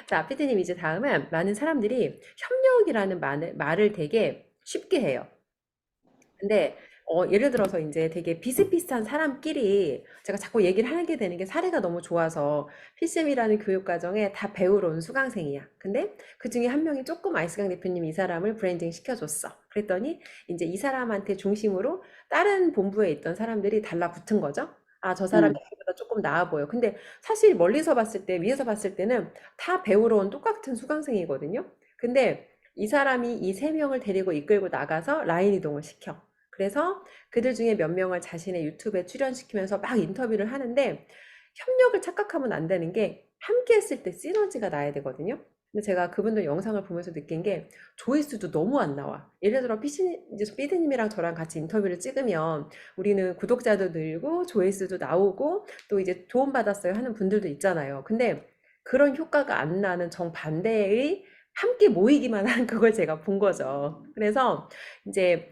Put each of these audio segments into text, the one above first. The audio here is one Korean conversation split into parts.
자, 피디님 이제 다음은 많은 사람들이 협력이라는 말을 되게 쉽게 해요. 근데 예를 들어서 이제 되게 비슷비슷한 사람끼리 제가 자꾸 얘기를 하게 되는 게 사례가 너무 좋아서 필쌤이라는 교육과정에 다 배우러 온 수강생이야. 근데 그 중에 한 명이 조금 아이스강 대표님이 이 사람을 브랜딩 시켜줬어. 그랬더니 이제 이 사람한테 중심으로 다른 본부에 있던 사람들이 달라붙은 거죠. 아, 저 사람이 응. 보다 조금 나아 보여. 근데 사실 멀리서 봤을 때, 위에서 봤을 때는 다 배우러 온 똑같은 수강생이거든요. 근데 이 사람이 이 세 명을 데리고 이끌고 나가서 라인 이동을 시켜. 그래서 그들 중에 몇 명을 자신의 유튜브에 출연시키면서 막 인터뷰를 하는데 협력을 착각하면 안 되는 게 함께 했을 때 시너지가 나야 되거든요. 근데 제가 그분들 영상을 보면서 느낀 게 조회수도 너무 안 나와. 예를 들어 이제 피디님이랑 저랑 같이 인터뷰를 찍으면 우리는 구독자도 늘고 조회수도 나오고 또 이제 도움받았어요 하는 분들도 있잖아요. 근데 그런 효과가 안 나는 정반대의 함께 모이기만 한 그걸 제가 본 거죠. 그래서 이제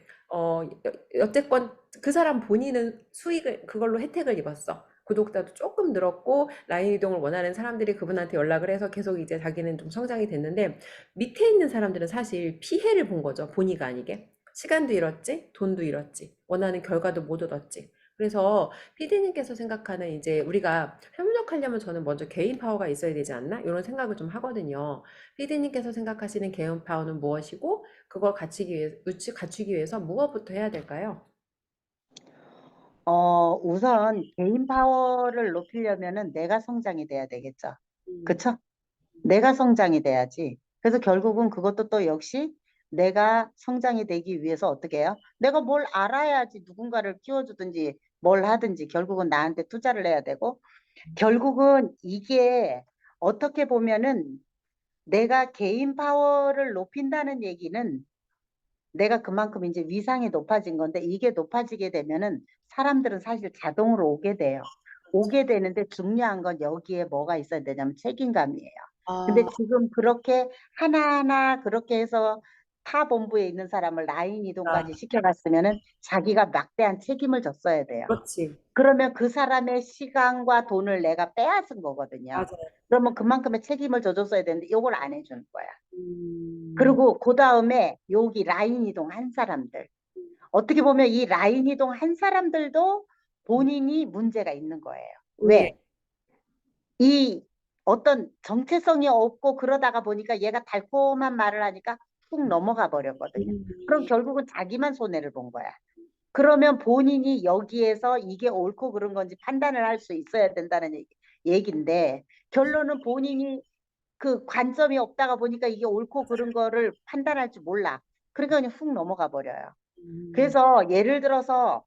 여태껏 그 사람 본인은 수익을 그걸로 혜택을 입었어. 구독자도 조금 늘었고 라인 이동을 원하는 사람들이 그분한테 연락을 해서 계속 이제 자기는 좀 성장이 됐는데 밑에 있는 사람들은 사실 피해를 본 거죠. 본의가 아니게. 시간도 잃었지, 돈도 잃었지, 원하는 결과도 못 얻었지. 그래서 피디님께서 생각하는 이제 우리가 협력하려면 저는 먼저 개인 파워가 있어야 되지 않나? 이런 생각을 좀 하거든요. 피디님께서 생각하시는 개인 파워는 무엇이고 그걸 갖추기 위해서 무엇부터 해야 될까요? 우선 개인 파워를 높이려면은 내가 성장이 돼야 되겠죠. 음, 그쵸? 내가 성장이 돼야지. 그래서 결국은 그것도 또 역시 내가 성장이 되기 위해서 어떻게 해요? 내가 뭘 알아야지 누군가를 키워주든지 뭘 하든지 결국은 나한테 투자를 해야 되고 결국은 이게 어떻게 보면은 내가 개인 파워를 높인다는 얘기는 내가 그만큼 이제 위상이 높아진 건데 이게 높아지게 되면은 사람들은 사실 자동으로 오게 돼요. 오게 되는데 중요한 건 여기에 뭐가 있어야 되냐면 책임감이에요. 근데 아, 지금 그렇게 하나하나 그렇게 해서 타 본부에 있는 사람을 라인 아, 이동까지 시켜갔으면은 자기가 막대한 책임을 졌어야 돼요. 그렇지. 그러면 그 사람의 시간과 돈을 내가 빼앗은 거거든요. 맞아요. 그러면 그만큼의 책임을 져줬어야 되는데 이걸 안 해주는 거야. 음, 그리고 그 다음에 여기 라인 이동 한 사람들. 어떻게 보면 이 라인 이동 한 사람들도 본인이 문제가 있는 거예요. 음, 왜? 이 어떤 정체성이 없고 그러다가 보니까 얘가 달콤한 말을 하니까 훅 넘어가 버렸거든요. 그럼 음, 결국은 자기만 손해를 본 거야. 그러면 본인이 여기에서 이게 옳고 그른 건지 판단을 할 수 있어야 된다는 얘기인데 결론은 본인이 그 관점이 없다가 보니까 이게 옳고 그른 거를 판단할 줄 몰라. 그러니까 그냥 훅 넘어가 버려요. 음, 그래서 예를 들어서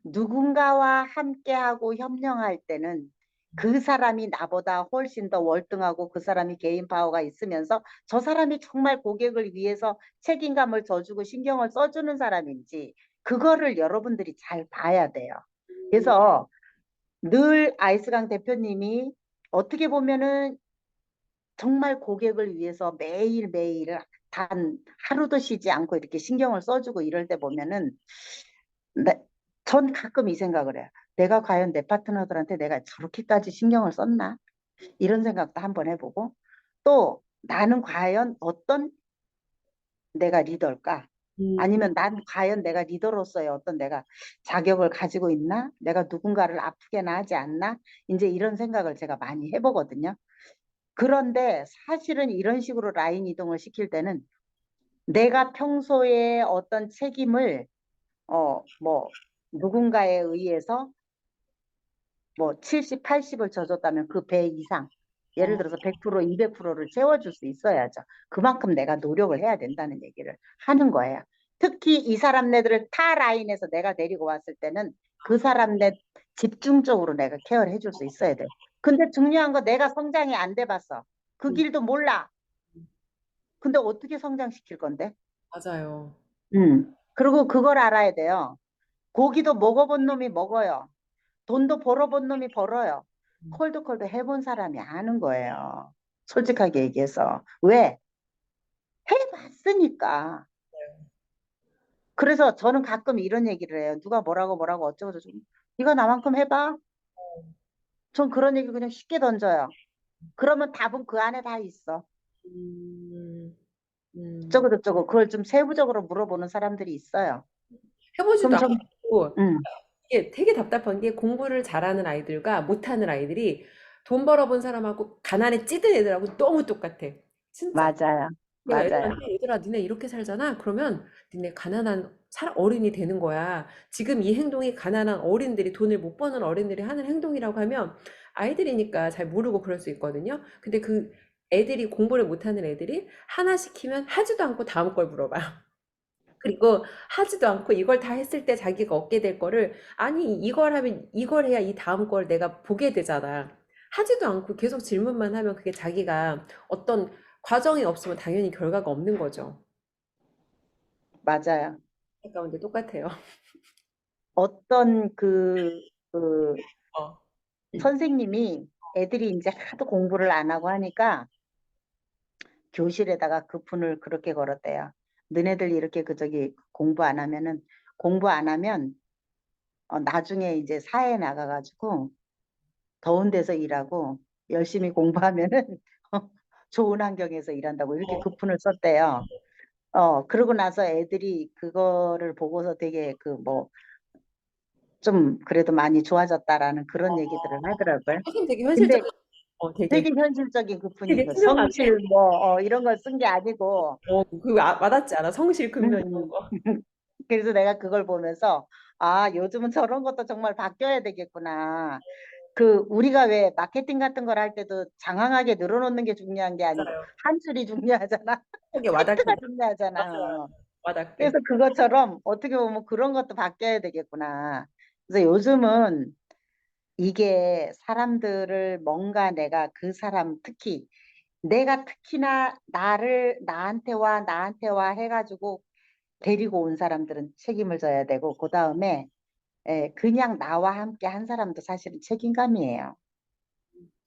누군가와 함께하고 협력할 때는 그 사람이 나보다 훨씬 더 월등하고 그 사람이 개인 파워가 있으면서 저 사람이 정말 고객을 위해서 책임감을 져주고 신경을 써주는 사람인지 그거를 여러분들이 잘 봐야 돼요. 그래서 늘 아이스강 대표님이 어떻게 보면은 정말 고객을 위해서 매일매일 단 하루도 쉬지 않고 이렇게 신경을 써주고 이럴 때 보면은 네, 전 가끔 이 생각을 해요. 내가 과연 내 파트너들한테 내가 저렇게까지 신경을 썼나? 이런 생각도 한번 해보고 또 나는 과연 어떤 내가 리더일까? 음, 아니면 난 과연 내가 리더로서의 어떤 내가 자격을 가지고 있나? 내가 누군가를 아프게나 하지 않나? 이제 이런 생각을 제가 많이 해보거든요. 그런데 사실은 이런 식으로 라인 이동을 시킬 때는 내가 평소에 어떤 책임을 뭐 누군가에 의해서 뭐 70, 80을 져줬다면 그 배 이상 예를 어, 들어서 100%, 200%를 채워줄 수 있어야죠. 그만큼 내가 노력을 해야 된다는 얘기를 하는 거예요. 특히 이 사람네들을 타 라인에서 내가 데리고 왔을 때는 그 사람네 집중적으로 내가 케어를 해줄 수 있어야 돼. 근데 중요한 거 내가 성장이 안 돼 봤어. 그 음, 길도 몰라. 근데 어떻게 성장시킬 건데? 맞아요. 그리고 그걸 알아야 돼요. 고기도 먹어본 놈이 먹어요. 돈도 벌어본 놈이 벌어요. 음, 콜드콜드 해본 사람이 아는 거예요. 솔직하게 얘기해서. 왜? 해봤으니까. 그래서 저는 가끔 이런 얘기를 해요. 누가 뭐라고 뭐라고 어쩌고 저쩌고. 이거 나만큼 해봐. 전 그런 얘기 그냥 쉽게 던져요. 그러면 답은 그 안에 다 있어. 음, 음. 저거 저거 그걸 좀 세부적으로 물어보는 사람들이 있어요. 그럼 해보지도 좀, 않고 음, 이게 되게 답답한 게 공부를 잘하는 아이들과 못하는 아이들이 돈 벌어본 사람하고 가난에 찌든 애들하고 너무 똑같아. 진짜. 맞아요. 내가 맞아요. 애들한테 얘들아 니네 이렇게 살잖아. 그러면 니네 가난한 어른이 되는 거야. 지금 이 행동이 가난한 어린들이 돈을 못 버는 어린들이 하는 행동이라고 하면 아이들이니까 잘 모르고 그럴 수 있거든요. 근데 그 애들이 공부를 못하는 애들이 하나 시키면 하지도 않고 다음 걸 물어봐요. 그리고 하지도 않고 이걸 다 했을 때 자기가 얻게 될 거를 아니 이걸 하면 이걸 해야 이 다음 걸 내가 보게 되잖아. 하지도 않고 계속 질문만 하면 그게 자기가 어떤 과정이 없으면 당연히 결과가 없는 거죠. 맞아요. 가까운데 똑같아요. 어떤 그 어. 선생님이 애들이 이제 하도 공부를 안 하고 하니까 교실에다가 그 분을 그렇게 걸었대요. 너네들 이렇게 그 저기 공부 안 하면 나중에 이제 사회에 나가가지고 더운 데서 일하고 열심히 공부하면은 좋은 환경에서 일한다고 이렇게 어. 급분을 썼대요. 그러고 나서 애들이 그거를 보고서 되게 그 뭐 좀 그래도 많이 좋아졌다라는 그런 얘기들을 하더라고요. 선생님 되게 근데 현실적인 되게 되게 현실적인 되게 급분이고 투명하게 성실 뭐 이런 걸 쓴 게 아니고 와닿지 않아? 성실 근면 이런 음. 거. 그래서 내가 그걸 보면서 아, 요즘은 저런 것도 정말 바뀌어야 되겠구나. 그 우리가 왜 마케팅 같은 걸 할 때도 장황하게 늘어놓는 게 중요한 게 아니고 맞아요. 한 줄이 중요하잖아. 속에 와닿게. 팩트가 중요하잖아. 맞아요. 와닿게. 그래서 그것처럼 어떻게 보면 그런 것도 바뀌어야 되겠구나. 그래서 요즘은 이게 사람들을 뭔가 내가 그 사람 특히 내가 특히나 나한테와 해가지고 데리고 온 사람들은 책임을 져야 되고 그 다음에 그냥 나와 함께 한 사람도 사실은 책임감이에요.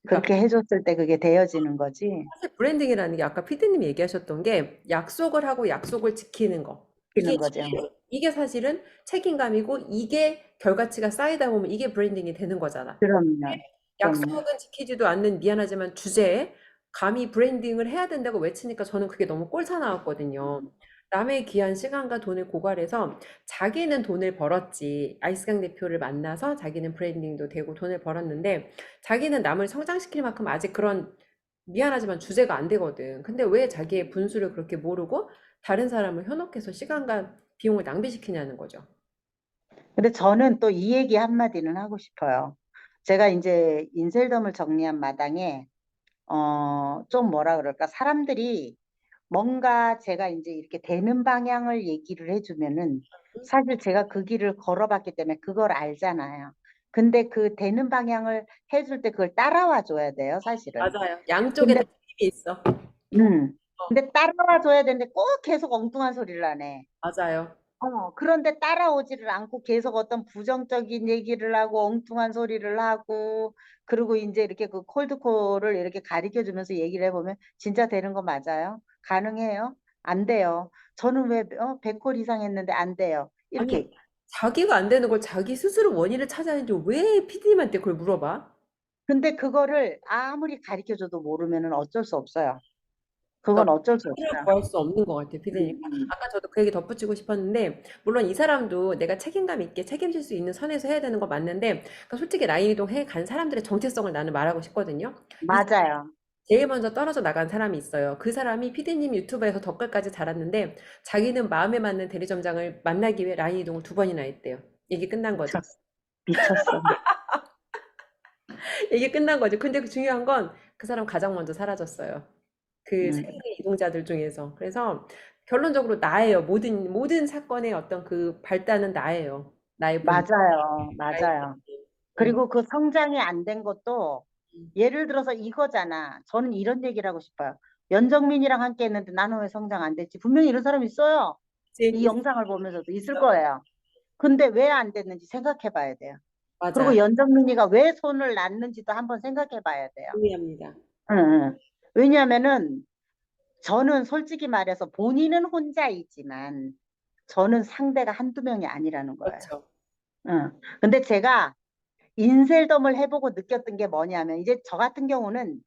그러니까 그렇게 해줬을 때 그게 되어지는 거지. 사실 브랜딩이라는 게 아까 피디님이 얘기하셨던 게 약속을 하고 약속을 지키는 거. 지키는 거죠. 이게 사실은 책임감이고 이게 결과치가 쌓이다 보면 이게 브랜딩이 되는 거잖아. 그럼요. 그럼요. 약속은 지키지도 않는 미안하지만 주제에 감히 브랜딩을 해야 된다고 외치니까 저는 그게 너무 꼴사 나왔거든요. 남의 귀한 시간과 돈을 고갈해서 자기는 돈을 벌었지. 아이스강 대표를 만나서 자기는 브랜딩도 되고 돈을 벌었는데 자기는 남을 성장시킬 만큼 아직 그런 미안하지만 주제가 안 되거든. 근데 왜 자기의 분수를 그렇게 모르고 다른 사람을 현혹해서 시간과 비용을 낭비시키냐는 거죠. 근데 저는 또 이 얘기 한마디는 하고 싶어요. 제가 이제 인셀덤을 정리한 마당에 좀 뭐라 그럴까 사람들이 뭔가 제가 이제 이렇게 되는 방향을 얘기를 해주면은 사실 제가 그 길을 걸어봤기 때문에 그걸 알잖아요. 근데 그 되는 방향을 해줄 때 그걸 따라와 줘야 돼요, 사실은. 맞아요. 양쪽에 근데 다 책임이 있어. 근데 따라와 줘야 되는데 꼭 계속 엉뚱한 소리를 하네. 맞아요. 그런데 따라오지를 않고 계속 어떤 부정적인 얘기를 하고 엉뚱한 소리를 하고 그리고 이제 이렇게 그 콜드콜을 이렇게 가리켜 주면서 얘기를 해보면 진짜 되는 거 맞아요? 가능해요? 안 돼요. 저는 왜 100콜 이상 했는데 안 돼요. 아니, 이렇게. 자기가 안 되는 걸 자기 스스로 원인을 찾아내는지 왜 PD님한테 그걸 물어봐? 근데 그거를 아무리 가리켜 줘도 모르면은 어쩔 수 없어요. 그건 그러니까 어쩔 수 해결을 없어요. 구할 수 없는 것 같아요, 음, 피디님. 음. 아까 저도 그 얘기 덧붙이고 싶었는데, 물론 이 사람도 내가 책임감 있게 책임질 수 있는 선에서 해야 되는 거 맞는데, 그러니까 솔직히 라인 이동 해 간 사람들의 정체성을 나는 말하고 싶거든요. 이 맞아요. 제일 먼저 떨어져 나간 사람이 있어요. 그 사람이 피디님 유튜브에서 덧글까지 달았는데, 자기는 마음에 맞는 대리점장을 만나기 위해 라인 이동을 두 번이나 했대요. 이게 끝난 거죠. 미쳤어. 미쳤어. 이게 끝난 거죠. 근데 그 중요한 건 그 사람 가장 먼저 사라졌어요. 그 음, 세계 이동자들 중에서. 그래서 결론적으로 나예요. 모든 사건의 어떤 그 발단은 나예요. 나의 본, 맞아요. 나의 맞아요. 본질. 음, 그리고 그 성장이 안 된 것도 음. 예를 들어서 이거잖아. 저는 이런 얘기를 하고 싶어요. 연정민이랑 함께 했는데 나는 왜 성장 안 됐지? 분명히 이런 사람 있어요. 이 있어. 영상을 보면서도 있을 거예요. 근데 왜 안 됐는지 생각해 봐야 돼요. 맞아. 그리고 연정민이가 왜 손을 놨는지도 한번 생각해 봐야 돼요. 동의합니다. 응, 응. 왜냐하면은 저는 솔직히 말해서 본인은 혼자이지만 저는 상대가 한두 명이 아니라는 거예요. 그렇죠. 응. 근데 제가 인셀덤을 해보고 느꼈던 게 뭐냐면 이제 저 같은 경우는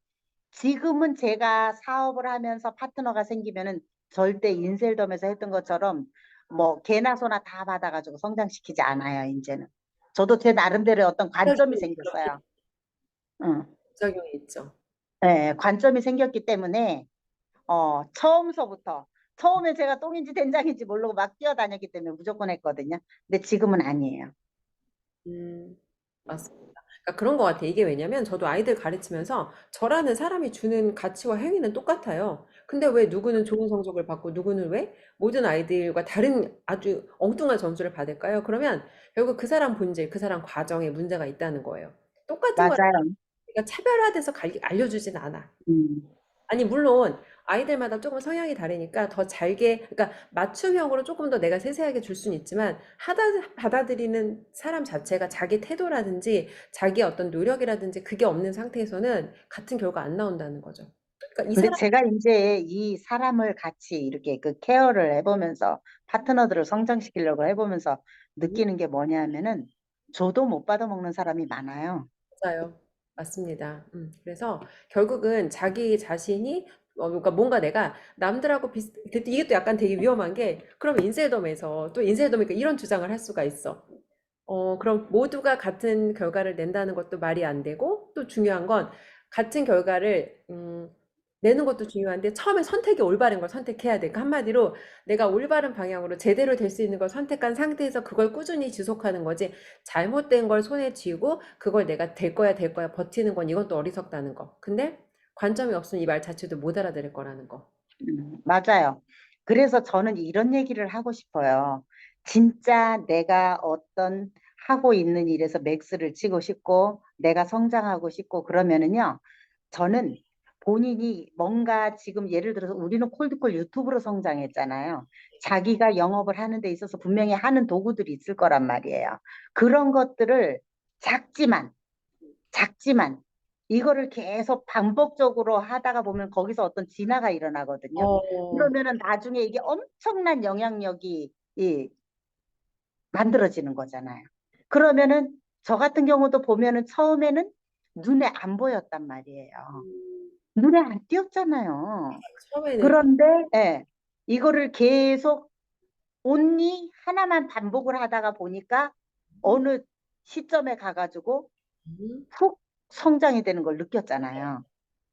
지금은 제가 사업을 하면서 파트너가 생기면은 절대 인셀덤에서 했던 것처럼 뭐 개나 소나 다 받아가지고 성장시키지 않아요, 이제는. 저도 제 나름대로의 어떤 관점이 부작용이 있죠. 생겼어요. 응. 부작용이 있죠. 네, 관점이 생겼기 때문에 처음서부터 처음에 제가 똥인지 된장인지 모르고 막 뛰어다녔기 때문에 무조건 했거든요. 근데 지금은 아니에요. 맞습니다. 그러니까 그런 것 같아요. 이게 왜냐면 저도 아이들 가르치면서 저라는 사람이 주는 가치와 행위는 똑같아요. 근데 왜 누구는 좋은 성적을 받고 누구는 왜 모든 아이들과 다른 아주 엉뚱한 점수를 받을까요? 그러면 결국 그 사람 본질, 그 사람 과정에 문제가 있다는 거예요. 똑같은 걸 맞아요. 우리가 차별화돼서 알려주진 않아. 음. 아니, 물론 아이들마다 조금 성향이 다르니까 더 잘게, 그러니까 맞춤형으로 조금 더 내가 세세하게 줄 수는 있지만 받아들이는 사람 자체가 자기 태도라든지 자기 어떤 노력이라든지 그게 없는 상태에서는 같은 결과 안 나온다는 거죠. 그러니까 이 근데 사람, 제가 이제 이 사람을 같이 이렇게 그 케어를 해보면서 파트너들을 성장시키려고 해보면서 느끼는 게 뭐냐면은 저도 못 받아먹는 사람이 많아요. 맞아요. 맞습니다. 그래서 결국은 자기 자신이 그러니까 뭔가 내가 남들하고 이게 또 약간 되게 위험한 게 그러면 인셀덤에서 또 인셀덤이니까 이런 주장을 할 수가 있어. 그럼 모두가 같은 결과를 낸다는 것도 말이 안 되고, 또 중요한 건 같은 결과를 내는 것도 중요한데 처음에 선택이 올바른 걸 선택해야 돼. 그러니까 한마디로 내가 올바른 방향으로 제대로 될 수 있는 걸 선택한 상태에서 그걸 꾸준히 지속하는 거지. 잘못된 걸 손에 쥐고 그걸 내가 될 거야 버티는 건 이건 또 어리석다는 거. 근데 관점이 없으면 이 말 자체도 못 알아들을 거라는 거. 맞아요. 그래서 저는 이런 얘기를 하고 싶어요. 진짜 내가 어떤 하고 있는 일에서 맥스를 치고 싶고, 내가 성장하고 싶고, 그러면은요, 저는 본인이 뭔가 지금 예를 들어서 우리는 콜드콜 유튜브로 성장했잖아요. 자기가 영업을 하는 데 있어서 분명히 하는 도구들이 있을 거란 말이에요. 그런 것들을 작지만 작지만 이거를 계속 반복적으로 하다가 보면 거기서 어떤 진화가 일어나거든요. 어, 그러면은 나중에 이게 엄청난 영향력이 만들어지는 거잖아요. 그러면은 저 같은 경우도 보면은 처음에는 눈에 안 보였단 말이에요. 음, 눈에 안 띄었잖아요. 처음에는 그런데 이거를 계속 온리 하나만 반복을 하다가 보니까 어느 시점에 가가지고 음, 훅 성장이 되는 걸 느꼈잖아요.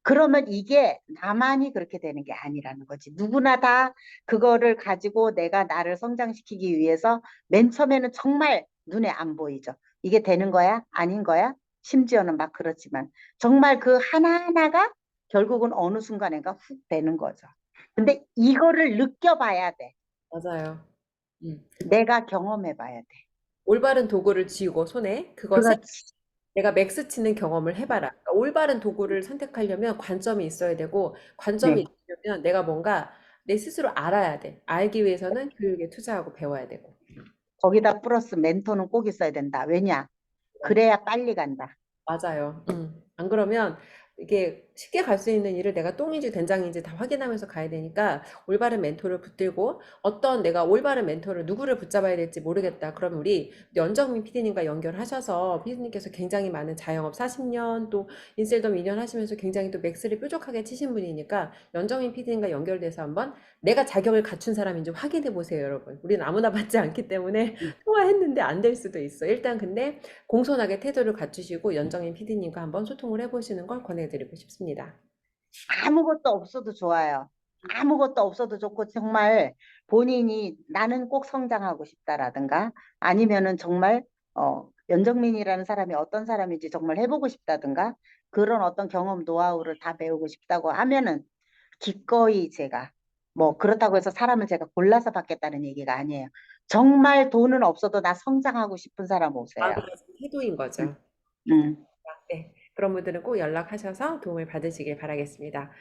그러면 이게 나만이 그렇게 되는 게 아니라는 거지. 누구나 다 그거를 가지고 내가 나를 성장시키기 위해서 맨 처음에는 정말 눈에 안 보이죠. 이게 되는 거야? 아닌 거야? 심지어는 막 그렇지만 정말 그 하나하나가 결국은 어느 순간인가 훅 되는 거죠. 근데 이거를 느껴봐야 돼. 맞아요. 음. 내가 경험해 봐야 돼. 올바른 도구를 쥐고 손에 그것을 그렇지. 내가 맥스 치는 경험을 해봐라. 그러니까 올바른 도구를 선택하려면 관점이 있어야 되고 관점이 네. 있으려면 내가 뭔가 내 스스로 알아야 돼. 알기 위해서는 교육에 투자하고 배워야 되고. 거기다 플러스 멘토는 꼭 있어야 된다. 왜냐? 그래야 빨리 간다. 맞아요. 안 그러면 이게 쉽게 갈 수 있는 일을 내가 똥인지 된장인지 다 확인하면서 가야 되니까 올바른 멘토를 붙들고 어떤 내가 올바른 멘토를 누구를 붙잡아야 될지 모르겠다. 그러면 우리 연정민 PD님과 연결하셔서 PD님께서 굉장히 많은 자영업 40년 또 인셀덤 2년 하시면서 굉장히 또 맥스를 뾰족하게 치신 분이니까 연정민 PD님과 연결돼서 한번 내가 자격을 갖춘 사람인지 확인해 보세요, 여러분. 우리는 아무나 받지 않기 때문에 통화했는데 안 될 수도 있어. 일단 근데 공손하게 태도를 갖추시고 연정인 PD님과 한번 소통을 해보시는 걸 권해드리고 싶습니다. 아무것도 없어도 좋아요. 아무것도 없어도 좋고 정말 본인이 나는 꼭 성장하고 싶다라든가 아니면은 정말 연정민이라는 사람이 어떤 사람인지 정말 해보고 싶다든가 그런 어떤 경험 노하우를 다 배우고 싶다고 하면은 기꺼이 제가 음, 뭐 그렇다고 해서 사람을 제가 골라서 받겠다는 얘기가 아니에요. 정말 돈은 없어도 나 성장하고 싶은 사람 오세요. 마음을 가진 태도인 음, 거죠. 음. 네. 그런 분들은 꼭 연락하셔서 도움을 받으시길 바라겠습니다.